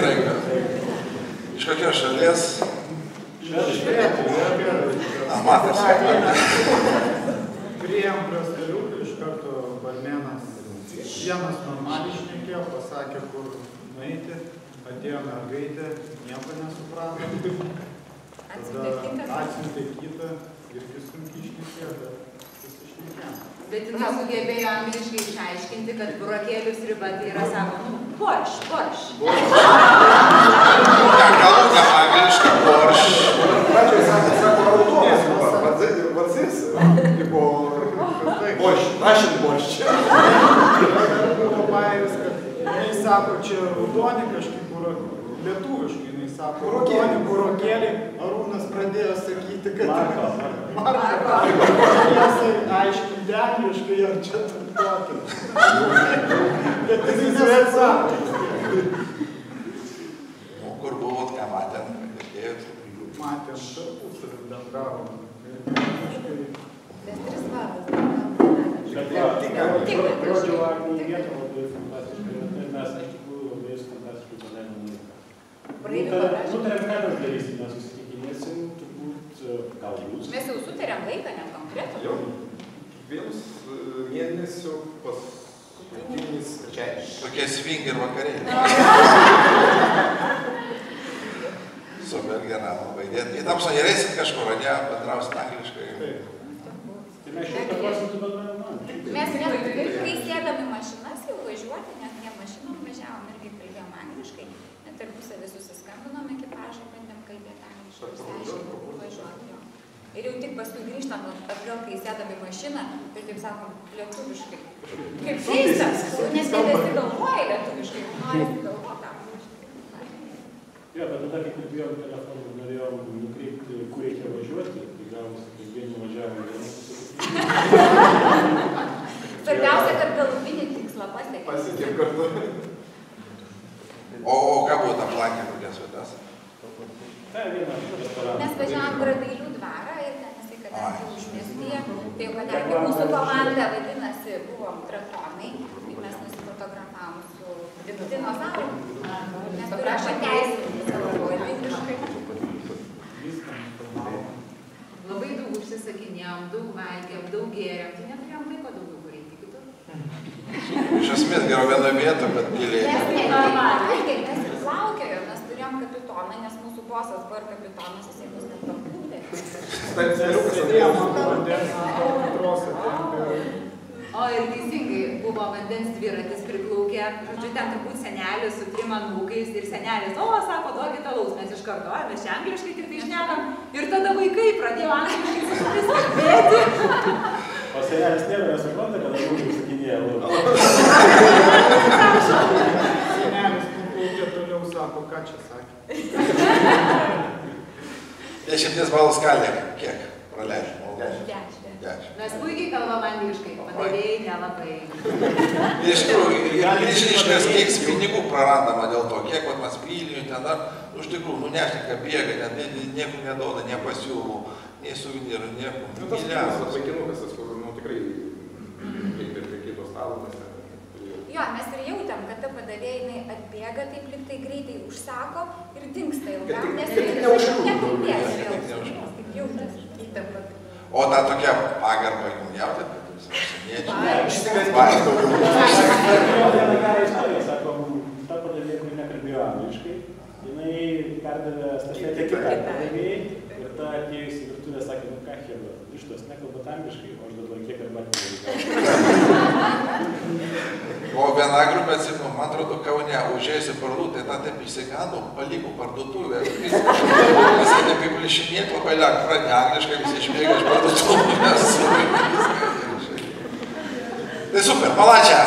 Regbio. Iš kokios šalies? Matas. Priėjom prie staliukų, iš karto barmenas vienas normaliai šnekėjo, pasakė, kur nueiti, atėjo mergaitė, nieko nesuprato. Tada atsiuntė kitą, irgi sunkiai šnekėjo, bet susišnekėjo. Bet jis sugebėjo angliškai išaiškinti, kad burokėlių sriuba tai yra, sako, borš. Kalba anglišką borš. Pradžioj sako, raudonas sriuba, vadzis, tipo, Russian borš. Buvo bairės, kad jis sako, čia raudoni kažkaip lietuviškai, jis sako, raudoni burokėliai, Arūnas pradėjo sakyti, kad Marko. Jisai aiškinti angliškai, ar čia tokį. Bet jis nesako. Kur buvot, ką matėm? Matėm, tarpusavį bendravom. Nes 3 valandas. Žodžio Agnijai vietą labai fantastiškai, mes iš tikrųjų labai fantastiškai paleidom laiką. Nutarėm, ką mes darysim, mes susitikinėsim, turbūt gal jūs. Mes jau sutarėm laiką, net konkretų. Jau, vienus mėnesių paskutinis trečiadienis. Tokie swinger vakarėliai. Super gera, labai. Į tamsą įreisit kažkur, ne, bendrausit angliškai. Tai mes 100% bendravom. Mes kai sėdami mašinas jau važiuoti, net ne mašinom važiavom irgi kalbėjom angliškai, net tarpusavį susiskambinom ekipažą, bandėm kalbėti angliškai, išsiaiškinti, važiuoti jo. Ir jau tik paskui grįžtam atgal, kai sėdami mašiną, ir taip sakom lietuviškai. Kaip keista, nes nebesigalvoja lietuviškai, norisi galvoti angliškai. Jo, bet tada, kai kalbėjom telefonu, norėjom nukreipti, kur reikia važiuoti, tai gavosi, kai vieni važiavom vienas. Svarbiausia, kad galutinį tikslą pasiekėm. Pasiekėm kartu. O ką buvo ta plankė, kokias vietas? Tai viena restoraną. Mes važiavom Bradailių dvarą ir ten jisai kadangi užmiestyje, tai kadangi mūsų komanda vadinasi, buvom drakonai, tai mes nusifotografavom su dinozauru, nes turėjom pateisinti savo politiškai. Labai daug užsisakinėjom, daug valgėm, daug gėrėm, tai neturėjom laiko daugiau kur eiti kitur. Iš esmės geriau vienoje vietoje, bet giliai. Mes nevalgėm, mes ir plaukėjom, mes turėjom kapitoną, nes mūsų bosas buvo ir kapitonas, jisai mus net paplūdė. Sėdėjom ant vandens, ant trosą. O ir teisingai buvo vandens dviratis priplaukė, žodžiu, ten turbūt senelis su 3 anūkais ir senelis, o, sako, duokite alaus, mes iš karto, mes čia angliškai tik tai šnekam, ir tada vaikai pradėjo angliškai su šalis kalbėti. O senelis nėra nesupranta, kad anūkai užsakinėja alaus. Senelis nuplaukė toliau, sako, ką čia sakė. 10 balų skalė, kiek praleidžiu? 10. Mes puikiai kalbam angliškai, padavėjai nelabai. Iš tikrųjų, milžiniškas kiek pinigų prarandama dėl to, kiek mes Vilniuje ten dar, iš tikrųjų, nešneka bėga, nieko neduoda, nepasiūlų, nei suvenyrų, nieko. Tas vaikinukas, kur tikrai kaip ir kitos stalomis. Jo, mes ir jautėm, kad ta padavėjai atbėga taip liktai greitai užsako ir dingsta ilgam, nes nekalbės vėl. Taip jautės. O ta tokia pagarba jums jautėt, kad jūs užsieniečiai? Vieną gerą istoriją, sakom, ta padavėja, kuri nekalbėjo angliškai, jinai perdavė stafetę kitą padavėjai ir ta atėjusi į virtuvę sakė, nu ką, Heba, ištos nekalbat angliškai, o aš dabar kiek arbatį dalyvauju. O viena grupė, atsimenu, man atrodo, Kaune užėjusi parduotuvę, tai tą taip išsigando, paliko parduotuvę. Visi taip įplišinėt labai lengva, pradė angliškai, visi išbėga iš parduotuvės. Tai super, malačia!